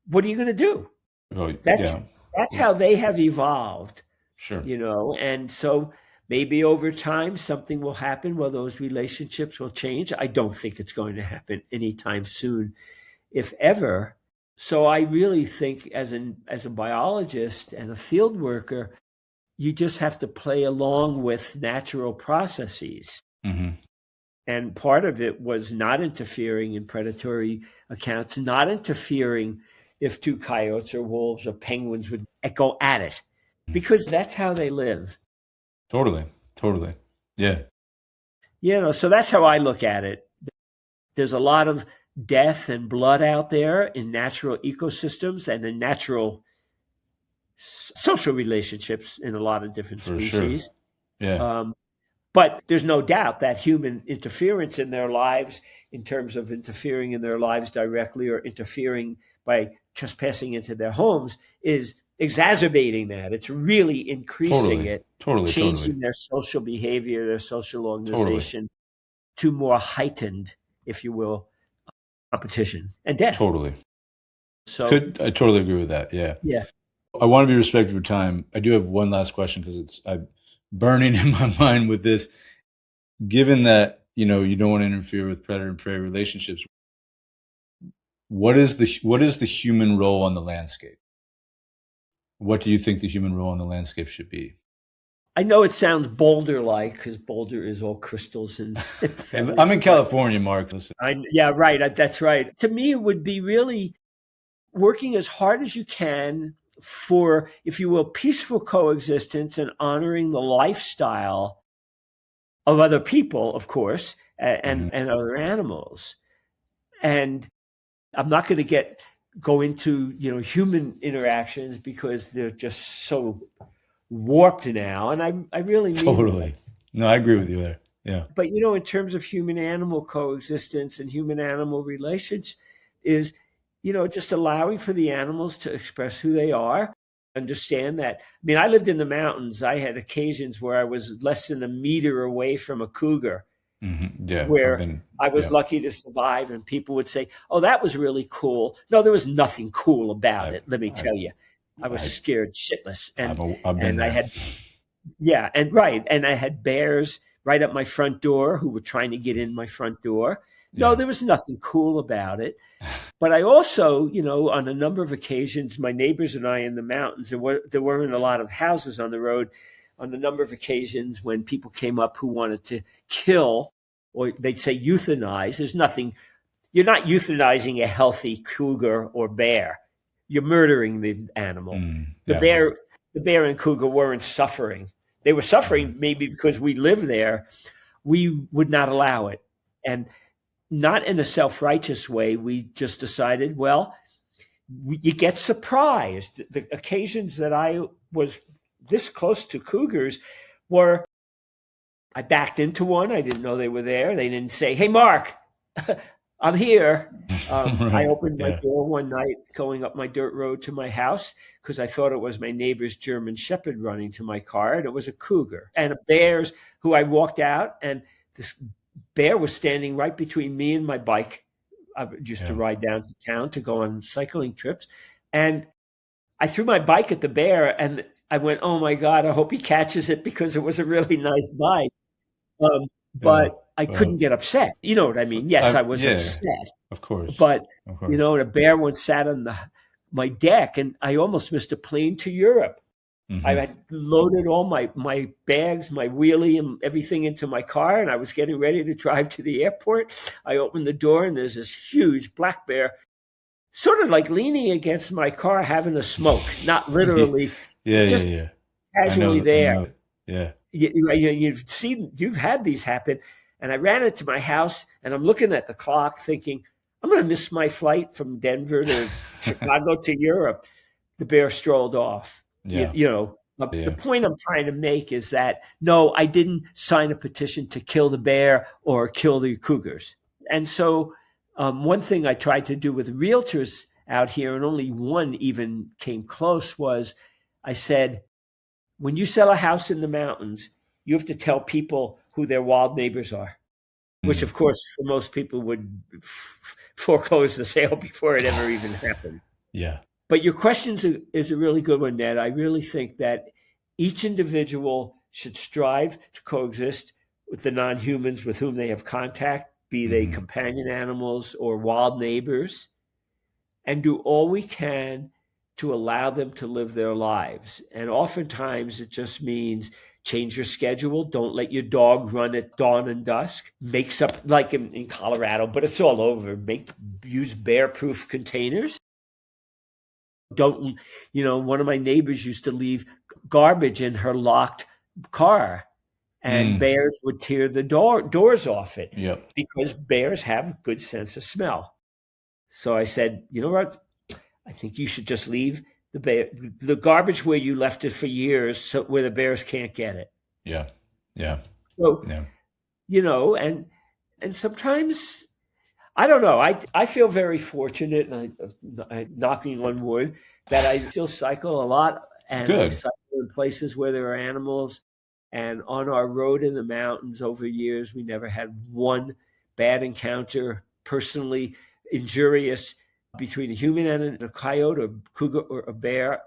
what are you going to do? Oh, That's how they have evolved, sure. And so maybe over time something will happen where those relationships will change. I don't think it's going to happen anytime soon, if ever. So I really think as a biologist and a field worker, you just have to play along with natural processes. Mm-hmm. And part of it was not interfering in predatory accounts, not interfering if two coyotes or wolves or penguins would go at it, because that's how they live. Totally. Yeah. So that's how I look at it. There's a lot of death and blood out there in natural ecosystems and in natural social relationships in a lot of different species. Sure. Yeah. But there's no doubt that human interference in their lives, in terms of interfering in their lives directly or interfering by trespassing into their homes, is exacerbating that. It's really increasing it, changing their social behavior, their social organization to more heightened, if you will, competition and death. Totally. So I totally agree with that. Yeah. Yeah. I want to be respectful of time. I do have one last question because I'm burning in my mind with this. Given that, you don't want to interfere with predator and prey relationships, what is the human role on the landscape? What do you think the human role on the landscape should be? I know it sounds Boulder-like because Boulder is all crystals and I'm in California, Marc. Yeah, right. That's right. To me, it would be really working as hard as you can for, if you will, peaceful coexistence and honoring the lifestyle of other people, of course, and other animals. And I'm not going to go into human interactions because they're just so warped now, and I really mean totally. No, I agree with you there. Yeah. But in terms of human-animal coexistence and human-animal relations, is just allowing for the animals to express who they are. Understand that. I mean, I lived in the mountains. I had occasions where I was less than a meter away from a cougar. Mm-hmm. Yeah, where I was lucky to survive, and people would say, "Oh, that was really cool." No, there was nothing cool about it. Let me tell you, I was scared shitless, and I had, and I had bears right at my front door who were trying to get in my front door. No, there was nothing cool about it. But I also, on a number of occasions, my neighbors and I in the mountains, there weren't a lot of houses on the road. On a number of occasions when people came up who wanted to kill, or they'd say euthanize, you're not euthanizing a healthy cougar or bear. You're murdering the animal. The bear and cougar weren't suffering. They were suffering maybe because we live there. We would not allow it. And not in a self-righteous way. We just decided, well, you get surprised. The occasions that I was this close to cougars were, I backed into one. I didn't know they were there. They didn't say, "Hey, Marc, I'm here." I opened my door one night going up my dirt road to my house because I thought it was my neighbor's German Shepherd running to my car, and it was a cougar. And a bear's who I walked out, and this bear was standing right between me and my bike. I used to ride down to town to go on cycling trips. And I threw my bike at the bear, and I went, "Oh my God, I hope he catches it," because it was a really nice bike. But I couldn't get upset. You know what I mean? Yes, I was upset. Of course. But, the bear once sat on my deck, and I almost missed a plane to Europe. Mm-hmm. I had loaded all my bags, my wheelie, and everything into my car, and I was getting ready to drive to the airport. I opened the door, and there's this huge black bear sort of like leaning against my car having a smoke, not literally, casually there. Yeah. You've had these happen. And I ran into my house, and I'm looking at the clock thinking, I'm going to miss my flight from Denver to Chicago to Europe. The bear strolled off. Yeah. The point I'm trying to make is that, no, I didn't sign a petition to kill the bear or kill the cougars. And so one thing I tried to do with realtors out here, and only one even came close, was I said, when you sell a house in the mountains, you have to tell people who their wild neighbors are, which of course for most people would foreclose the sale before it ever even happened. Yeah. But your question is a really good one, Ned. I really think that each individual should strive to coexist with the non-humans with whom they have contact, be they companion animals or wild neighbors, and do all we can to allow them to live their lives. And oftentimes it just means change your schedule. Don't let your dog run at dawn and dusk. Make some, like in Colorado, but it's all over. Use bear-proof containers. Don't, one of my neighbors used to leave garbage in her locked car, and bears would tear the doors off it. Yep. Because bears have a good sense of smell. So I said, you know what? I think you should just leave the garbage where you left it for years, so where the bears can't get it. Yeah. Yeah. So, yeah. And sometimes, I don't know. I feel very fortunate, and I knocking on wood, that I still cycle a lot, and Good. I cycle in places where there are animals. And on our road in the mountains over years, we never had one bad encounter, personally injurious, between a human and a coyote, or cougar, or a bear,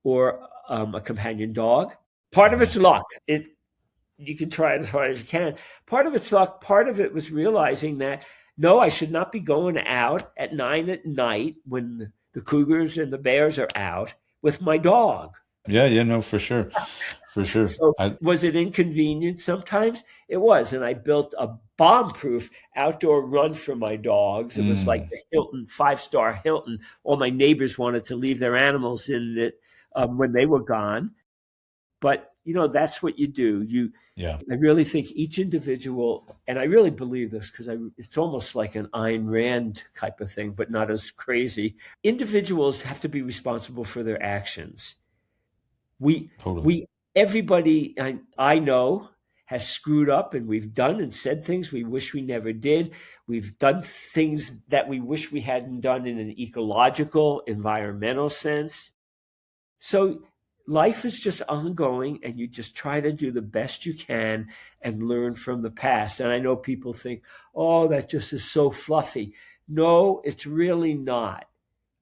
or a companion dog. Part of it's luck. You can try it as hard as you can. Part of it's luck. Part of it was realizing that, no, I should not be going out at 9 at night when the cougars and the bears are out with my dog. Yeah, no, for sure. For sure. So was it inconvenient? Sometimes it was. And I built a bomb-proof outdoor run for my dogs. It was like the Hilton, 5-star Hilton. All my neighbors wanted to leave their animals in it when they were gone. But, that's what you do. I really think each individual, and I really believe this because it's almost like an Ayn Rand type of thing, but not as crazy. Individuals have to be responsible for their actions. Everybody I know has screwed up, and we've done and said things we wish we never did. We've done things that we wish we hadn't done in an ecological, environmental sense. So life is just ongoing, and you just try to do the best you can and learn from the past. And I know people think, oh, that just is so fluffy. No, it's really not.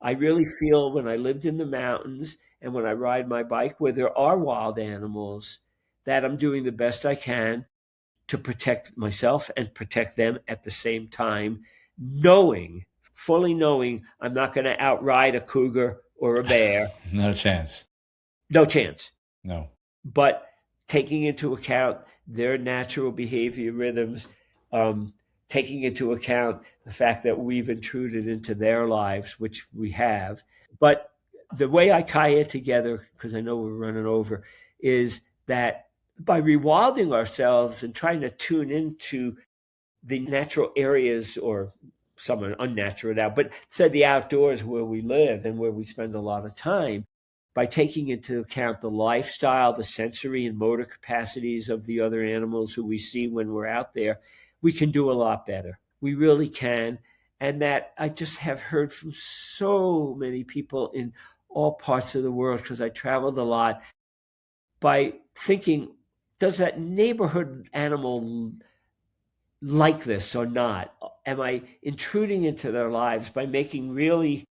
I really feel when I lived in the mountains and when I ride my bike where there are wild animals, that I'm doing the best I can to protect myself and protect them at the same time, fully knowing I'm not going to outride a cougar or a bear. Not a chance. No chance. No. But taking into account their natural behavior rhythms, taking into account the fact that we've intruded into their lives, which we have. But the way I tie it together, because I know we're running over, is that by rewilding ourselves and trying to tune into the natural areas, or some are unnatural now, but say the outdoors where we live and where we spend a lot of time, by taking into account the lifestyle, the sensory and motor capacities of the other animals who we see when we're out there, we can do a lot better. We really can. And that I just have heard from so many people in all parts of the world, because I traveled a lot, by thinking, does that neighborhood animal like this or not? Am I intruding into their lives? By making really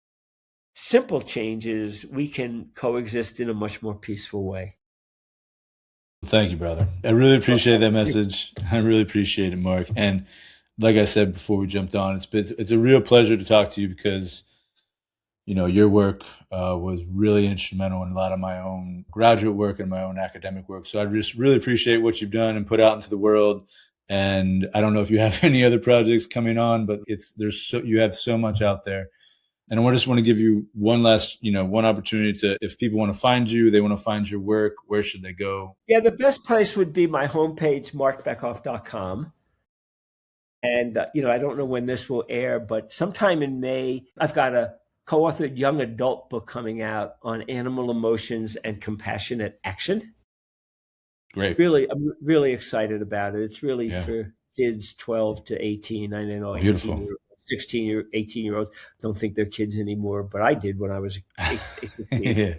simple changes, we can coexist in a much more peaceful way. Thank you, brother. I really appreciate that message. I really appreciate it, Marc. And like I said before we jumped on, it's a real pleasure to talk to you, because your work was really instrumental in a lot of my own graduate work and my own academic work. So I just really appreciate what you've done and put out into the world. And I don't know if you have any other projects coming on, but you have so much out there. And I just want to give you one last, one opportunity to, if people want to find you, they want to find your work, where should they go? Yeah, the best place would be my homepage, marcbekoff.com. And, I don't know when this will air, but sometime in May, I've got a co-authored young adult book coming out on animal emotions and compassionate action. Great. I'm really excited about it. It's really for kids 12 to 18. I know. Beautiful. 16 or 18-year-olds don't think they're kids anymore, but I did when I was 16. Yeah.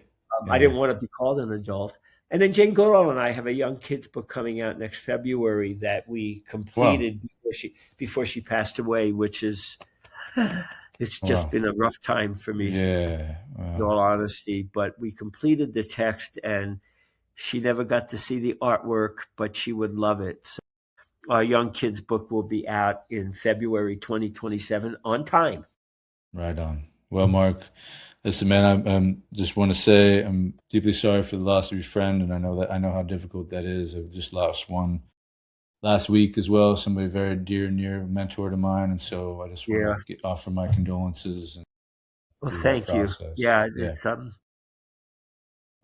I didn't want to be called an adult. And then Jane Goodall and I have a young kids book coming out next February that we completed before she passed away, which is it's just been a rough time for me, Yeah. in all honesty. But we completed the text, and she never got to see the artwork, but she would love it. So our young kids book will be out in February 2027 on time. Right on. Well, Marc, listen, man, I just want to say I'm deeply sorry for the loss of your friend, and I know how difficult that is. I've just lost one last week as well, somebody very dear and near, a mentor to mine, and so I just want to offer my condolences. Well, thank you. Yeah, it's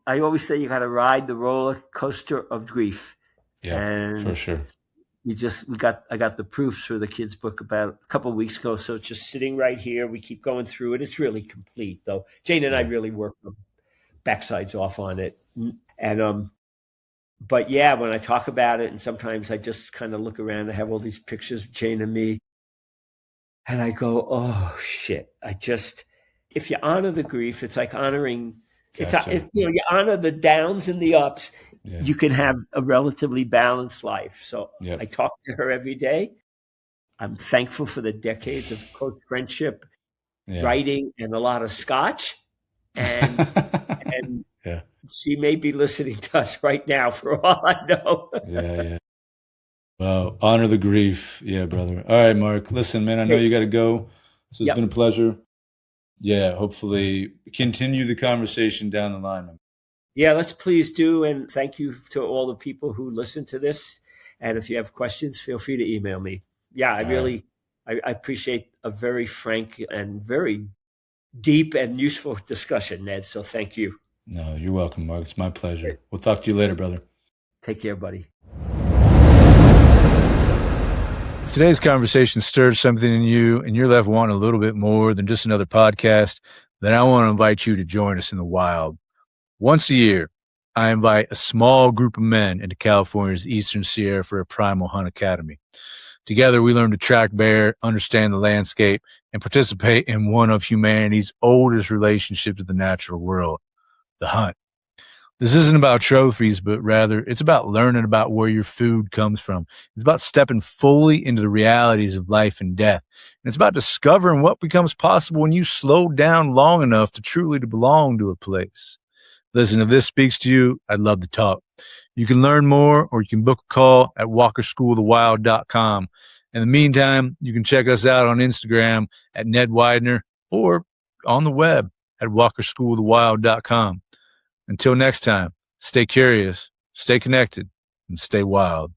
I always say you got to ride the roller coaster of grief. Yeah, and for sure. I got the proofs for the kids' book about a couple of weeks ago, so it's just sitting right here. We keep going through it. It's really complete, though. Jane and I really work the backsides off on it, and but yeah, when I talk about it, and sometimes I just kind of look around. I have all these pictures of Jane and me, and I go, "Oh shit!" If you honor the grief, it's like honoring. It's you honor the downs and the ups. Yeah. You can have a relatively balanced life. So I talk to her every day. I'm thankful for the decades of close friendship, writing, and a lot of scotch. And she may be listening to us right now, for all I know. Yeah. Well, honor the grief. Yeah, brother. All right, Marc. Listen, man, I know you got to go. So it's been a pleasure. Yeah, hopefully continue the conversation down the line. Yeah, let's please do. And thank you to all the people who listen to this. And if you have questions, feel free to email me. Yeah, I appreciate a very frank and very deep and useful discussion, Ned. So thank you. No, you're welcome, Marc. It's my pleasure. We'll talk to you later, brother. Take care, buddy. If today's conversation stirred something in you and you're left wanting a little bit more than just another podcast, then I want to invite you to join us in the wild. Once a year, I invite a small group of men into California's Eastern Sierra for a primal hunt academy. Together, we learn to track bear, understand the landscape, and participate in one of humanity's oldest relationships with the natural world, the hunt. This isn't about trophies, but rather it's about learning about where your food comes from. It's about stepping fully into the realities of life and death. And it's about discovering what becomes possible when you slow down long enough to truly belong to a place. Listen, if this speaks to you, I'd love to talk. You can learn more, or you can book a call at walkerschoolofthewild.com. In the meantime, you can check us out on Instagram at Ned Weidner, or on the web at walkerschoolofthewild.com. Until next time, stay curious, stay connected, and stay wild.